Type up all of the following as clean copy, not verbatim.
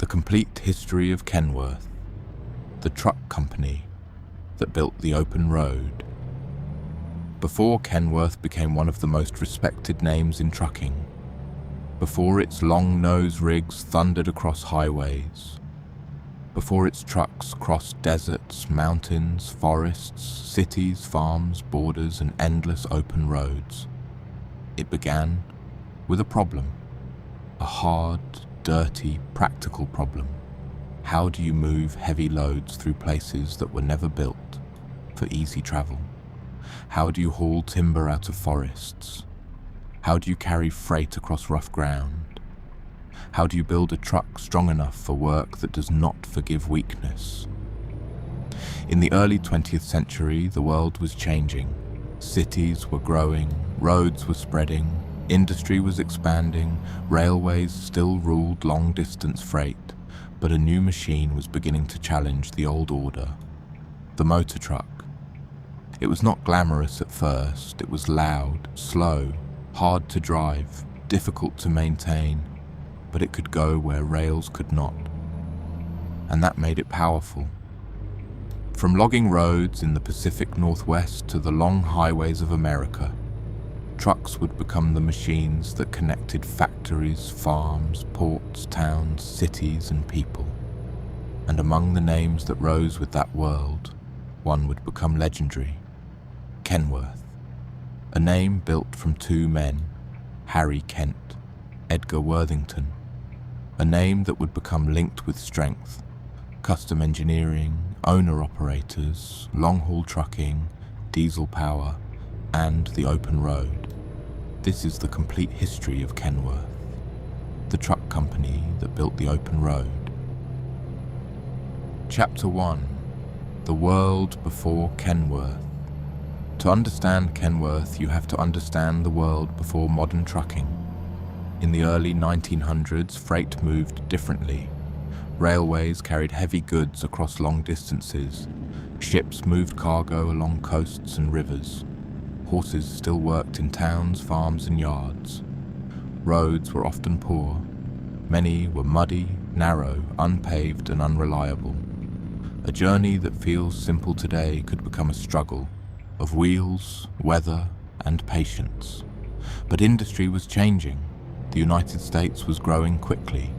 The complete history of Kenworth, the truck company that built the open road. Before Kenworth became one of the most respected names in trucking, before its long nose rigs thundered across highways, before its trucks crossed deserts, mountains, forests, cities, farms, borders, and endless open roads, it began with a problem. A hard, dirty, practical problem. How do you move heavy loads through places that were never built for easy travel? How do you haul timber out of forests? How do you carry freight across rough ground? How do you build a truck strong enough for work that does not forgive weakness? In the early 20th century, the world was changing. Cities were growing, roads were spreading, industry was expanding, railways still ruled long-distance freight, but a new machine was beginning to challenge the old order: the motor truck. It was not glamorous at first. It was loud, slow, hard to drive, difficult to maintain, but it could go where rails could not. And that made it powerful. From logging roads in the Pacific Northwest to the long highways of America, trucks would become the machines that connected factories, farms, ports, towns, cities, and people. And among the names that rose with that world, one would become legendary: Kenworth. A name built from two men, Harry Kent, Edgar Worthington. A name that would become linked with strength, custom engineering, owner-operators, long-haul trucking, diesel power, and the open road. This is the complete history of Kenworth, the truck company that built the open road. Chapter 1. The world before Kenworth. To understand Kenworth, you have to understand the world before modern trucking. In the early 1900s, freight moved differently. Railways carried heavy goods across long distances. Ships moved cargo along coasts and rivers. Horses still worked in towns, farms, and yards. Roads were often poor. Many were muddy, narrow, unpaved, and unreliable. A journey that feels simple today could become a struggle of wheels, weather, and patience. But industry was changing. The United States was growing quickly.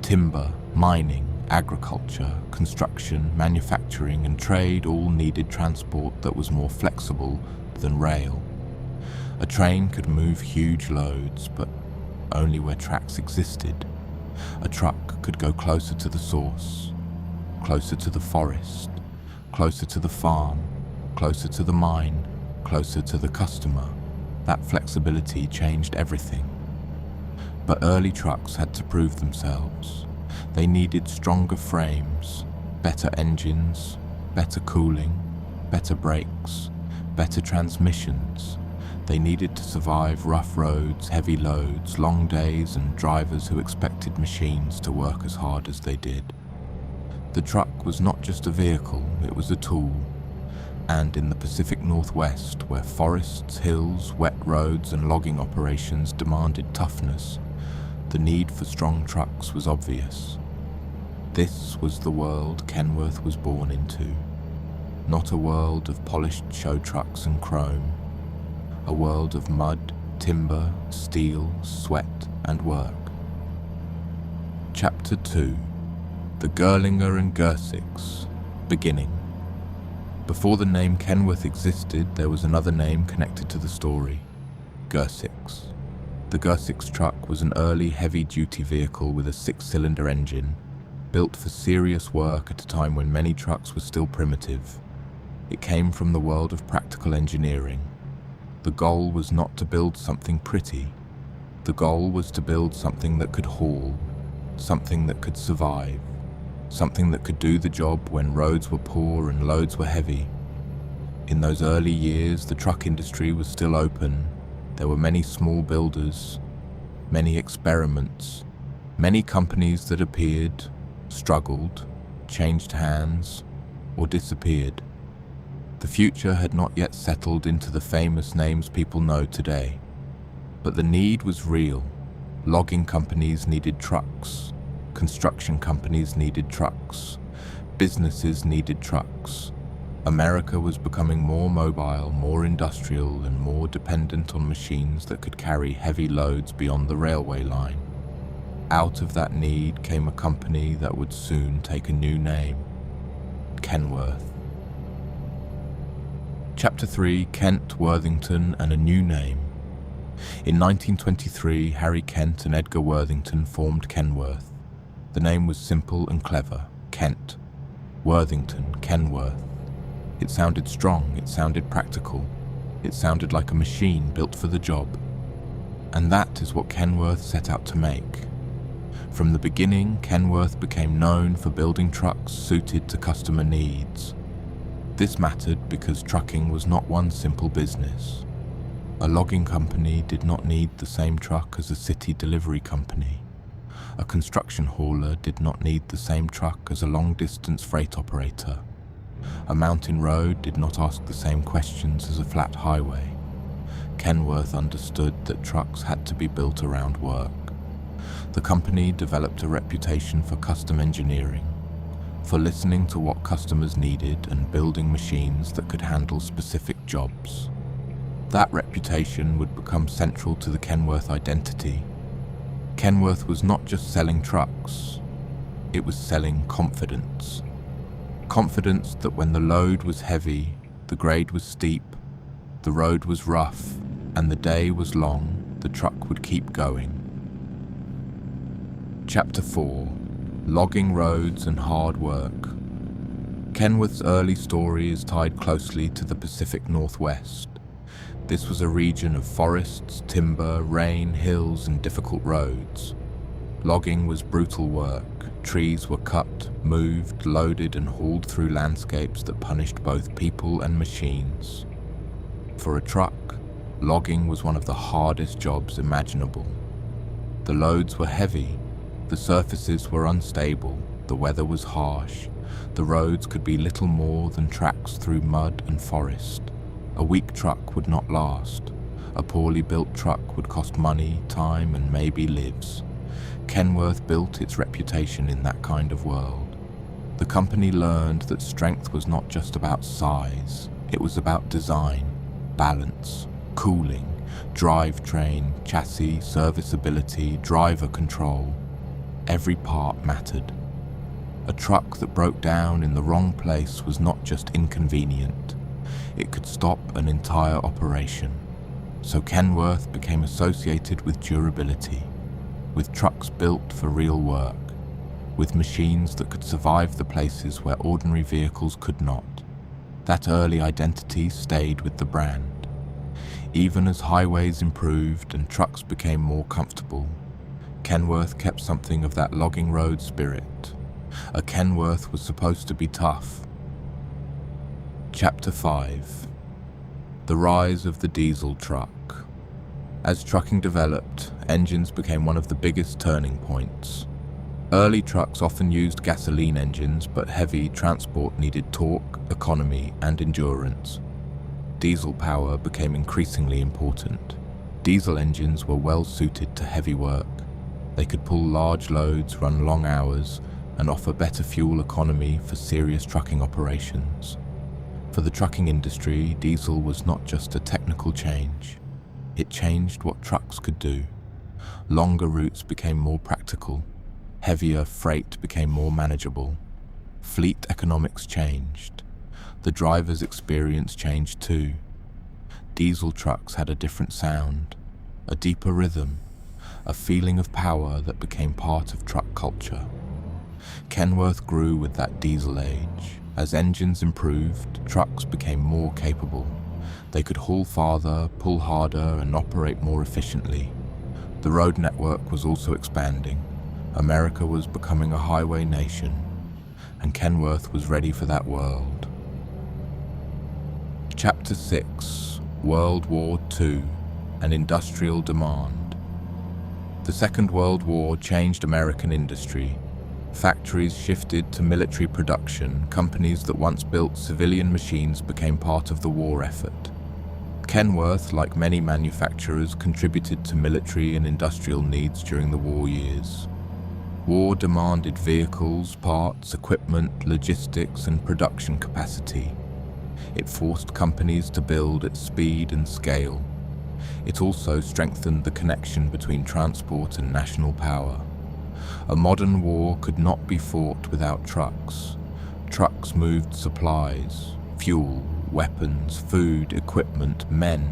Timber, mining, agriculture, construction, manufacturing, and trade all needed transport that was more flexible than rail. A train could move huge loads, but only where tracks existed. A truck could go closer to the source, closer to the forest, closer to the farm, closer to the mine, closer to the customer. That flexibility changed everything. But early trucks had to prove themselves. They needed stronger frames, better engines, better cooling, better brakes, better transmissions. They needed to survive rough roads, heavy loads, long days, and drivers who expected machines to work as hard as they did. The truck was not just a vehicle, it was a tool. And in the Pacific Northwest, where forests, hills, wet roads, and logging operations demanded toughness, the need for strong trucks was obvious. This was the world Kenworth was born into. Not a world of polished show trucks and chrome. A world of mud, timber, steel, sweat, and work. Chapter 2. The Gerlinger and Gersix. Beginning. Before the name Kenworth existed, there was another name connected to the story: Gersix. The Gersix truck was an early heavy-duty vehicle with a 6-cylinder engine, built for serious work at a time when many trucks were still primitive. It came from the world of practical engineering. The goal was not to build something pretty. The goal was to build something that could haul, something that could survive, something that could do the job when roads were poor and loads were heavy. In those early years, the truck industry was still open. There were many small builders, many experiments, many companies that appeared, struggled, changed hands, or disappeared. The future had not yet settled into the famous names people know today. But the need was real. Logging companies needed trucks. Construction companies needed trucks. Businesses needed trucks. America was becoming more mobile, more industrial, and more dependent on machines that could carry heavy loads beyond the railway line. Out of that need came a company that would soon take a new name: Kenworth. Chapter 3: Kent, Worthington, and a New Name. In 1923, Harry Kent and Edgar Worthington formed Kenworth. The name was simple and clever: Kent. Worthington, Kenworth. It sounded strong, it sounded practical, it sounded like a machine built for the job. And that is what Kenworth set out to make. From the beginning, Kenworth became known for building trucks suited to customer needs. This mattered because trucking was not one simple business. A logging company did not need the same truck as a city delivery company. A construction hauler did not need the same truck as a long-distance freight operator. A mountain road did not ask the same questions as a flat highway. Kenworth understood that trucks had to be built around work. The company developed a reputation for custom engineering, for listening to what customers needed and building machines that could handle specific jobs. That reputation would become central to the Kenworth identity. Kenworth was not just selling trucks, it was selling confidence. Confidence that when the load was heavy, the grade was steep, the road was rough, and the day was long, the truck would keep going. Chapter 4: Logging roads and hard work. Kenworth's early story is tied closely to the Pacific Northwest. This was a region of forests, timber, rain, hills, and difficult roads. Logging was brutal work. Trees were cut, moved, loaded, and hauled through landscapes that punished both people and machines. For a truck, logging was one of the hardest jobs imaginable. The loads were heavy, the surfaces were unstable, the weather was harsh, the roads could be little more than tracks through mud and forest. A weak truck would not last. A poorly built truck would cost money, time, and maybe lives. Kenworth built its reputation in that kind of world. The company learned that strength was not just about size, it was about design, balance, cooling, drivetrain, chassis, serviceability, driver control. Every part mattered. A truck that broke down in the wrong place was not just inconvenient, it could stop an entire operation. So Kenworth became associated with durability, with trucks built for real work, with machines that could survive the places where ordinary vehicles could not. That early identity stayed with the brand. Even as highways improved and trucks became more comfortable, Kenworth kept something of that logging road spirit. A Kenworth was supposed to be tough. Chapter 5: The Rise of the Diesel Truck. As trucking developed, engines became one of the biggest turning points. Early trucks often used gasoline engines, but heavy transport needed torque, economy, and endurance. Diesel power became increasingly important. Diesel engines were well suited to heavy work. They could pull large loads, run long hours, and offer better fuel economy for serious trucking operations. For the trucking industry, diesel was not just a technical change. It changed what trucks could do. Longer routes became more practical. Heavier freight became more manageable. Fleet economics changed. The driver's experience changed too. Diesel trucks had a different sound, a deeper rhythm, a feeling of power that became part of truck culture. Kenworth grew with that diesel age. As engines improved, trucks became more capable. They could haul farther, pull harder, and operate more efficiently. The road network was also expanding. America was becoming a highway nation, and Kenworth was ready for that world. Chapter 6: World War II and Industrial Demand. The Second World War changed American industry. Factories shifted to military production. Companies that once built civilian machines became part of the war effort. Kenworth, like many manufacturers, contributed to military and industrial needs during the war years. War demanded vehicles, parts, equipment, logistics, and production capacity. It forced companies to build at speed and scale. It also strengthened the connection between transport and national power. A modern war could not be fought without trucks. Trucks moved supplies, fuel, weapons, food, equipment, men.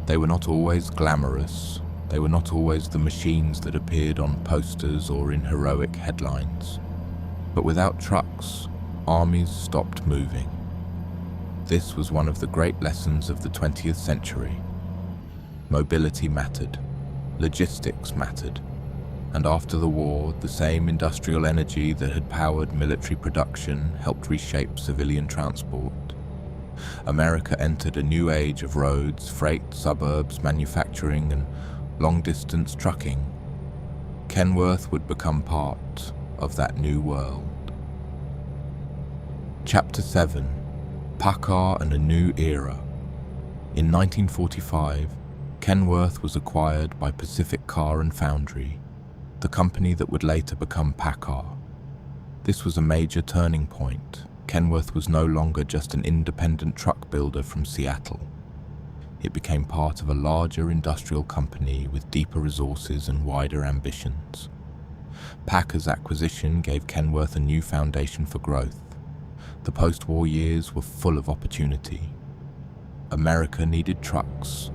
They were not always glamorous. They were not always the machines that appeared on posters or in heroic headlines. But without trucks, armies stopped moving. This was one of the great lessons of the 20th century. Mobility mattered. Logistics mattered. And after the war, the same industrial energy that had powered military production helped reshape civilian transport. America entered a new age of roads, freight, suburbs, manufacturing, and long-distance trucking. Kenworth would become part of that new world. Chapter 7: PACCAR and a New Era. In 1945, Kenworth was acquired by Pacific Car and Foundry, the company that would later become PACCAR. This was a major turning point. Kenworth was no longer just an independent truck builder from Seattle. It became part of a larger industrial company with deeper resources and wider ambitions. PACCAR's acquisition gave Kenworth a new foundation for growth. The post-war years were full of opportunity. America needed trucks.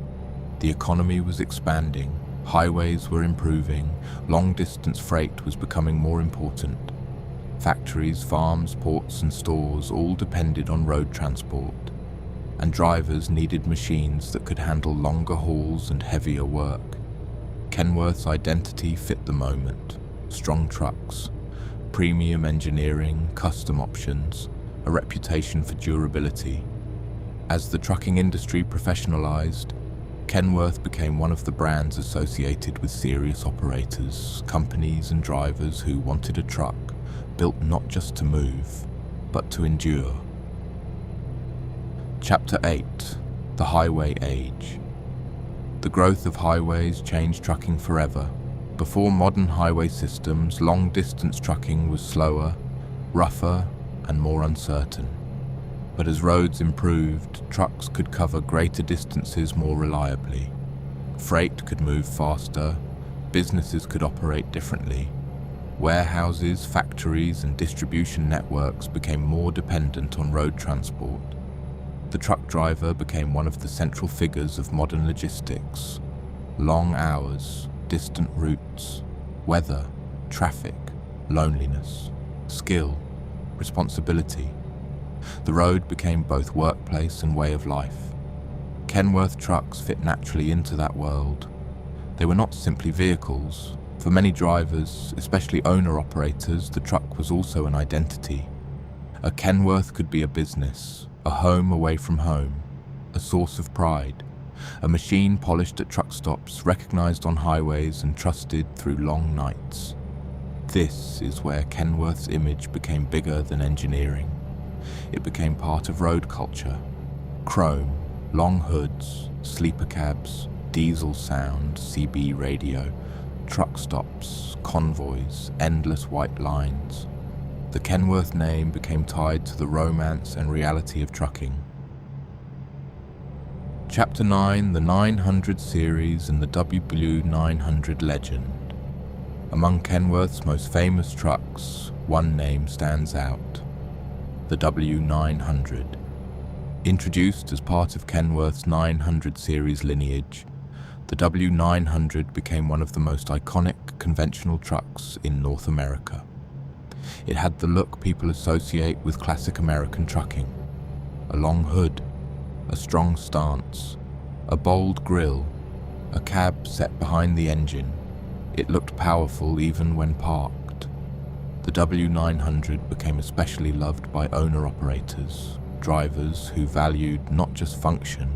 The economy was expanding, highways were improving, long-distance freight was becoming more important. Factories, farms, ports, and stores all depended on road transport, and drivers needed machines that could handle longer hauls and heavier work. Kenworth's identity fit the moment: strong trucks, premium engineering, custom options, a reputation for durability. As the trucking industry professionalized, Kenworth became one of the brands associated with serious operators, companies and drivers who wanted a truck built not just to move, but to endure. Chapter 8: The Highway Age. The growth of highways changed trucking forever. Before modern highway systems, long-distance trucking was slower, rougher, and more uncertain. But as roads improved, trucks could cover greater distances more reliably. Freight could move faster, businesses could operate differently. Warehouses, factories, and distribution networks became more dependent on road transport. The truck driver became one of the central figures of modern logistics. Long hours, distant routes, weather, traffic, loneliness, skill, responsibility. The road became both workplace and way of life. Kenworth trucks fit naturally into that world. They were not simply vehicles. For many drivers, especially owner-operators, the truck was also an identity. A Kenworth could be a business, a home away from home, a source of pride, a machine polished at truck stops, recognized on highways and trusted through long nights. This is where Kenworth's image became bigger than engineering. It became part of road culture. Chrome, long hoods, sleeper cabs, diesel sound, CB radio, truck stops, convoys, endless white lines. The Kenworth name became tied to the romance and reality of trucking. Chapter 9: The 900 Series and the W900 Legend. Among Kenworth's most famous trucks, one name stands out: the W900. Introduced as part of Kenworth's 900 series lineage, the W900 became one of the most iconic conventional trucks in North America. It had the look people associate with classic American trucking: a long hood, a strong stance, a bold grille, a cab set behind the engine. It looked powerful even when parked. The W900 became especially loved by owner-operators, drivers who valued not just function,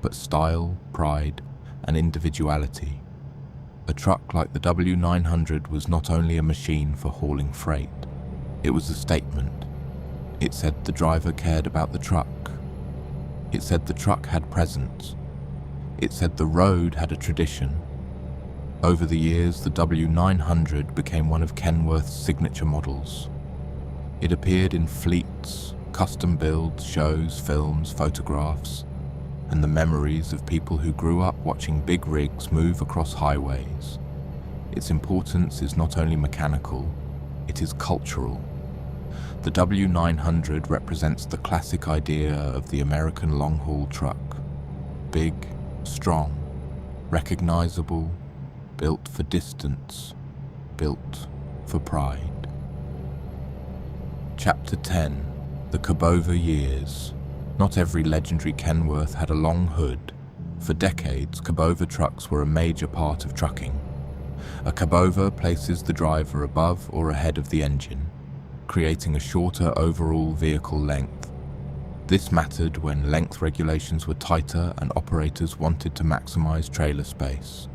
but style, pride, and individuality. A truck like the W900 was not only a machine for hauling freight, it was a statement. It said the driver cared about the truck. It said the truck had presence. It said the road had a tradition. Over the years, the W900 became one of Kenworth's signature models. It appeared in fleets, custom builds, shows, films, photographs, and the memories of people who grew up watching big rigs move across highways. Its importance is not only mechanical, it is cultural. The W900 represents the classic idea of the American long-haul truck. Big, strong, recognizable, built for distance, built for pride. Chapter 10. The Cabover Years. Not every legendary Kenworth had a long hood. For decades, cabover trucks were a major part of trucking. A cabover places the driver above or ahead of the engine, creating a shorter overall vehicle length. This mattered when length regulations were tighter and operators wanted to maximize trailer space.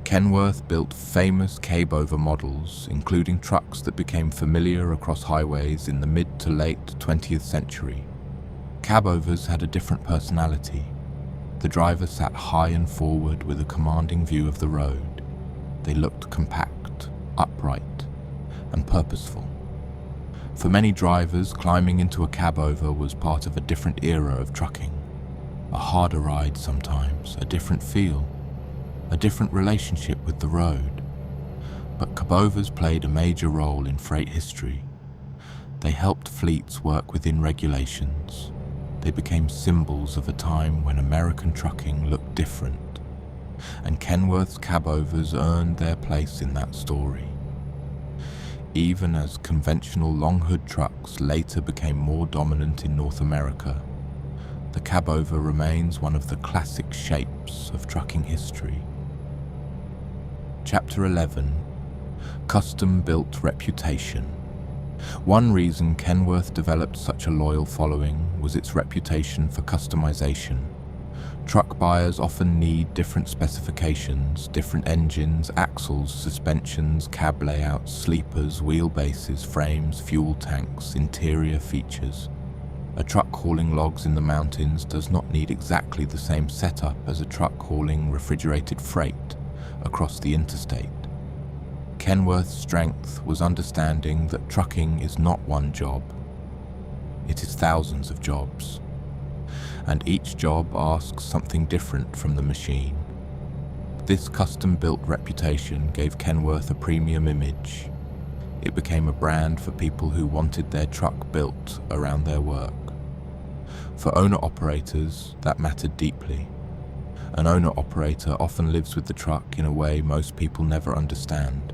Kenworth built famous cabover models, including trucks that became familiar across highways in the mid to late 20th century. Cabovers had a different personality. The driver sat high and forward with a commanding view of the road. They looked compact, upright, and purposeful. For many drivers, climbing into a cabover was part of a different era of trucking. A harder ride sometimes, a different feel, a different relationship with the road. But cabovers played a major role in freight history. They helped fleets work within regulations. They became symbols of a time when American trucking looked different, and Kenworth's cabovers earned their place in that story. Even as conventional long-hood trucks later became more dominant in North America, the cabover remains one of the classic shapes of trucking history. Chapter 11. Custom-built reputation. One reason Kenworth developed such a loyal following was its reputation for customization. Truck buyers often need different specifications, different engines, axles, suspensions, cab layouts, sleepers, wheelbases, frames, fuel tanks, interior features. A truck hauling logs in the mountains does not need exactly the same setup as a truck hauling refrigerated freight across the interstate. Kenworth's strength was understanding that trucking is not one job. It is thousands of jobs, and each job asks something different from the machine. This custom-built reputation gave Kenworth a premium image. It became a brand for people who wanted their truck built around their work. For owner-operators, that mattered deeply. An owner-operator often lives with the truck in a way most people never understand.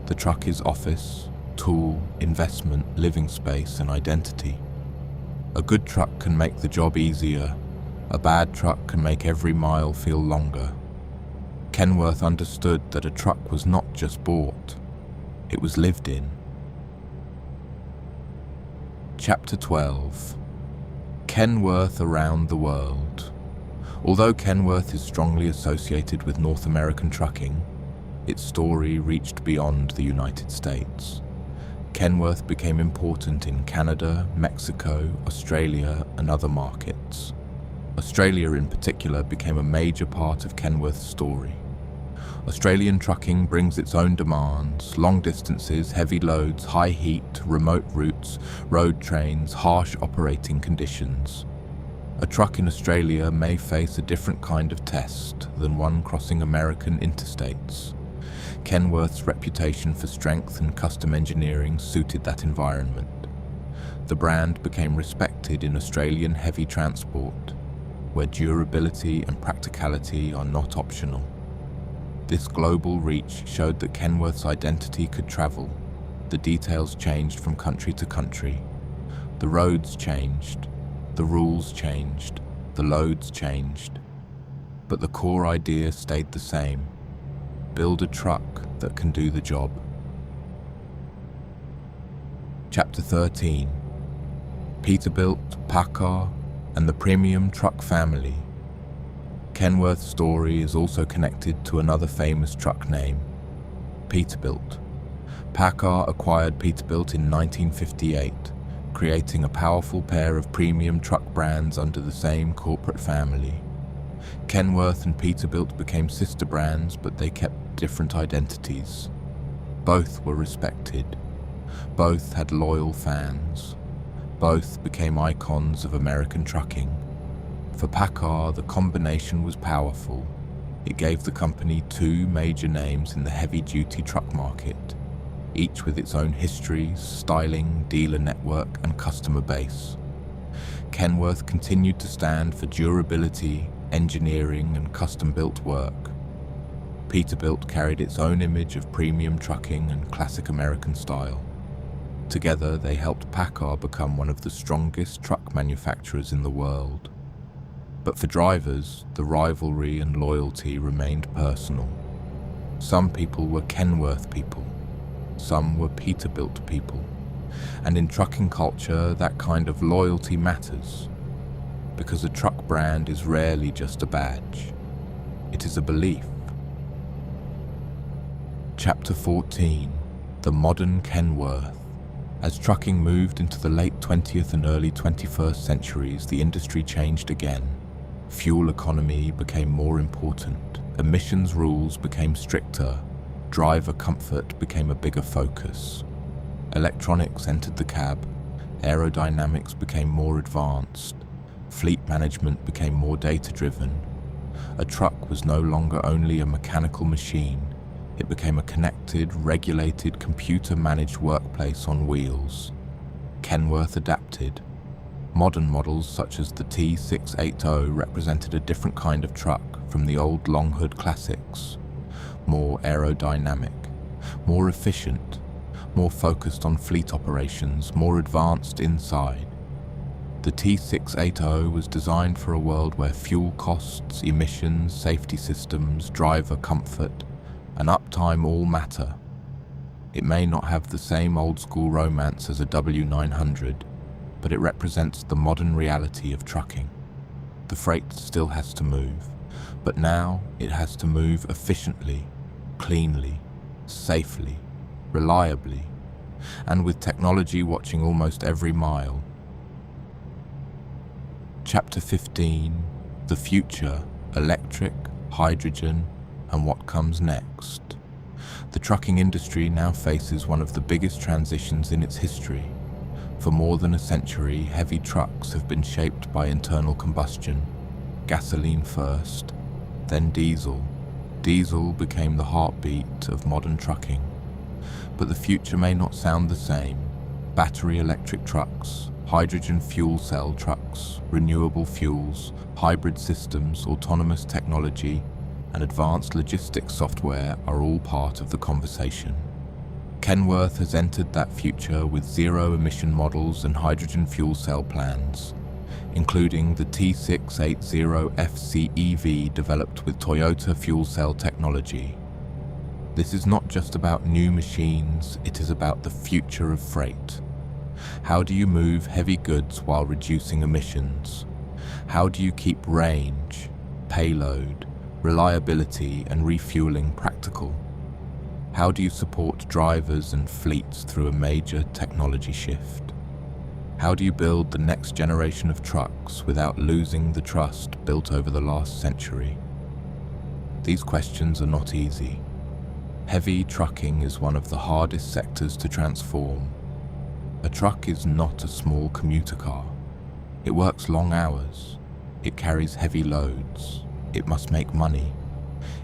The truck is office, tool, investment, living space, and identity. A good truck can make the job easier. A bad truck can make every mile feel longer. Kenworth understood that a truck was not just bought, it was lived in. Chapter 12. Kenworth around the world. Although Kenworth is strongly associated with North American trucking, its story reached beyond the United States. Kenworth became important in Canada, Mexico, Australia, and other markets. Australia in particular became a major part of Kenworth's story. Australian trucking brings its own demands: long distances, heavy loads, high heat, remote routes, road trains, harsh operating conditions. A truck in Australia may face a different kind of test than one crossing American interstates. Kenworth's reputation for strength and custom engineering suited that environment. The brand became respected in Australian heavy transport, where durability and practicality are not optional. This global reach showed that Kenworth's identity could travel. The details changed from country to country. The roads changed, the rules changed, the loads changed. But the core idea stayed the same: build a truck that can do the job. Chapter 13. Peterbilt, PACCAR, and the premium truck family. Kenworth's story is also connected to another famous truck name, Peterbilt. PACCAR acquired Peterbilt in 1958, creating a powerful pair of premium truck brands under the same corporate family. Kenworth and Peterbilt became sister brands, but they kept different identities. Both were respected. Both had loyal fans. Both became icons of American trucking. For PACCAR, the combination was powerful. It gave the company two major names in the heavy-duty truck market, each with its own history, styling, dealer network, and customer base. Kenworth continued to stand for durability, engineering, and custom-built work. Peterbilt carried its own image of premium trucking and classic American style. Together, they helped PACCAR become one of the strongest truck manufacturers in the world. But for drivers, the rivalry and loyalty remained personal. Some people were Kenworth people. Some were Peterbilt people. And in trucking culture, that kind of loyalty matters. Because a truck brand is rarely just a badge. It is a belief. Chapter 14. The Modern Kenworth. As trucking moved into the late 20th and early 21st centuries, the industry changed again. Fuel economy became more important. Emissions rules became stricter. Driver comfort became a bigger focus. Electronics entered the cab. Aerodynamics became more advanced. Fleet management became more data-driven. A truck was no longer only a mechanical machine. It became a connected, regulated, computer-managed workplace on wheels. Kenworth adapted. Modern models such as the T680 represented a different kind of truck from the old long hood classics. More aerodynamic, more efficient, more focused on fleet operations, more advanced inside. The T680 was designed for a world where fuel costs, emissions, safety systems, driver comfort, and uptime all matter. It may not have the same old-school romance as a W900, but it represents the modern reality of trucking. The freight still has to move, but now it has to move efficiently, cleanly, safely, reliably, and with technology watching almost every mile. Chapter 15. The Future, Electric, Hydrogen, and what comes next. The trucking industry now faces one of the biggest transitions in its history. For more than a century, heavy trucks have been shaped by internal combustion. Gasoline first, then diesel. Diesel became the heartbeat of modern trucking. But the future may not sound the same. Battery electric trucks, hydrogen fuel cell trucks, renewable fuels, hybrid systems, autonomous technology, and advanced logistics software are all part of the conversation. Kenworth has entered that future with zero-emission models and hydrogen fuel cell plans, including the T680 FCEV developed with Toyota fuel cell technology. This is not just about new machines, it is about the future of freight. How do you move heavy goods while reducing emissions? How do you keep range, payload, reliability, and refueling practical? How do you support drivers and fleets through a major technology shift? How do you build the next generation of trucks without losing the trust built over the last century? These questions are not easy. Heavy trucking is one of the hardest sectors to transform. A truck is not a small commuter car. It works long hours. It carries heavy loads. It must make money.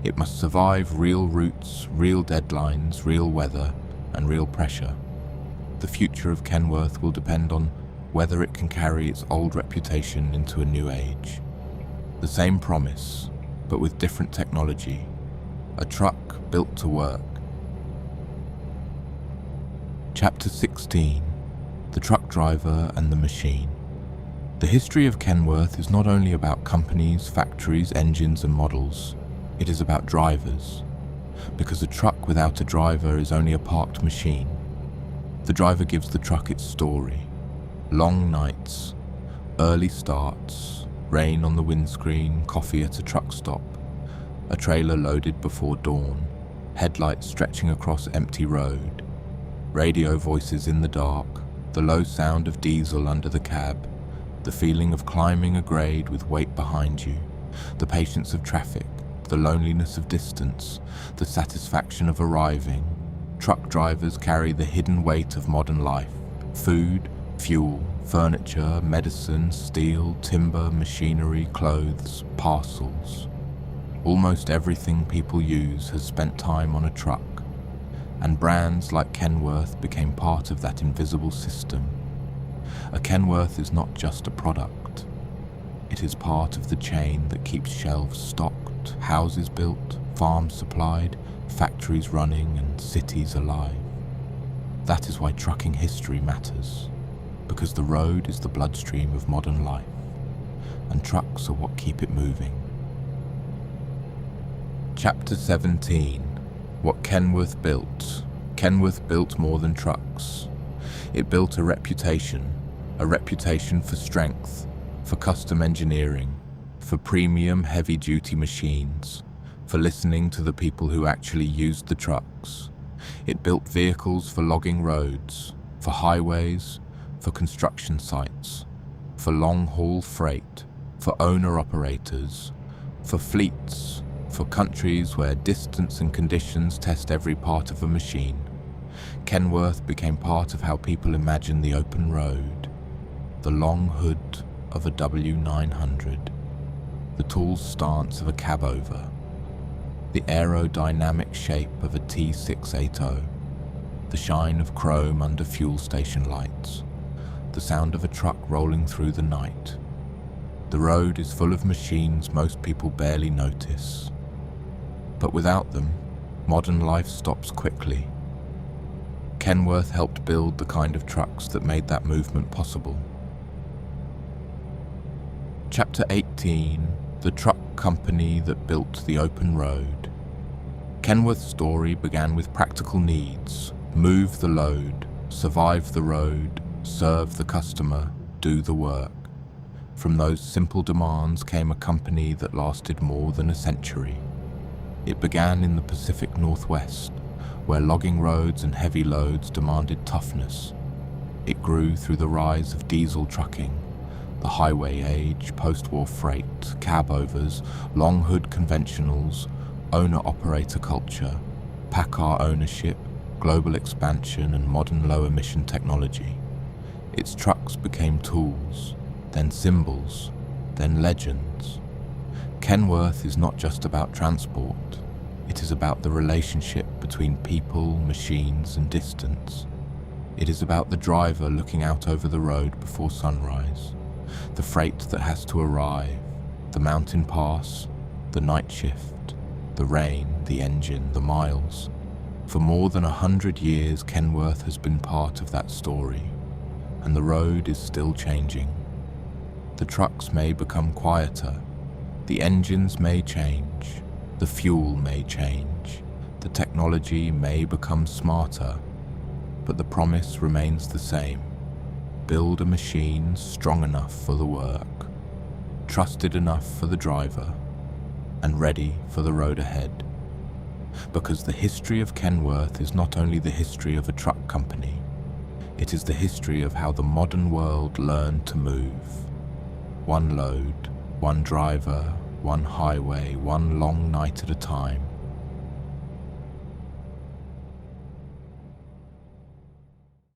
It must survive real routes, real deadlines, real weather, and real pressure. The future of Kenworth will depend on whether it can carry its old reputation into a new age. The same promise, but with different technology. A truck built to work. Chapter 16. The Truck Driver and the Machine. The history of Kenworth is not only about companies, factories, engines, and models. It is about drivers. Because a truck without a driver is only a parked machine. The driver gives the truck its story. Long nights, early starts, rain on the windscreen, coffee at a truck stop, a trailer loaded before dawn, headlights stretching across empty road, radio voices in the dark, the low sound of diesel under the cab, the feeling of climbing a grade with weight behind you, the patience of traffic, the loneliness of distance, the satisfaction of arriving. Truck drivers carry the hidden weight of modern life: food, fuel, furniture, medicine, steel, timber, machinery, clothes, parcels. Almost everything people use has spent time on a truck, and brands like Kenworth became part of that invisible system. A Kenworth is not just a product. It is part of the chain that keeps shelves stocked, houses built, farms supplied, factories running, and cities alive. That is why trucking history matters, because the road is the bloodstream of modern life, and trucks are what keep it moving. Chapter 17. What Kenworth built. Kenworth built more than trucks. It built a reputation for strength, for custom engineering, for premium heavy-duty machines, for listening to the people who actually used the trucks. It built vehicles for logging roads, for highways, for construction sites, for long-haul freight, for owner-operators, for fleets, for countries where distance and conditions test every part of a machine. Kenworth became part of how people imagine the open road, the long hood of a W900, the tall stance of a cabover, the aerodynamic shape of a T680, the shine of chrome under fuel station lights, the sound of a truck rolling through the night. The road is full of machines most people barely notice. But without them, modern life stops quickly. Kenworth helped build the kind of trucks that made that movement possible. Chapter 18. The truck company that built the open road. Kenworth's story began with practical needs: move the load, survive the road, serve the customer, do the work. From those simple demands came a company that lasted more than a century. It began in the Pacific Northwest, where logging roads and heavy loads demanded toughness. It grew through the rise of diesel trucking, the highway age, post-war freight, cabovers, long hood conventionals, owner-operator culture, PACCAR ownership, global expansion, and modern low-emission technology. Its trucks became tools, then symbols, then legends. Kenworth is not just about transport. It is about the relationship between people, machines, and distance. It is about the driver looking out over the road before sunrise, the freight that has to arrive, the mountain pass, the night shift, the rain, the engine, the miles. For more than 100 years, Kenworth has been part of that story, and the road is still changing. The trucks may become quieter, the engines may change, the fuel may change, the technology may become smarter, but the promise remains the same. Build a machine strong enough for the work, trusted enough for the driver, and ready for the road ahead. Because the history of Kenworth is not only the history of a truck company, it is the history of how the modern world learned to move. One load, one driver, one highway, one long night at a time.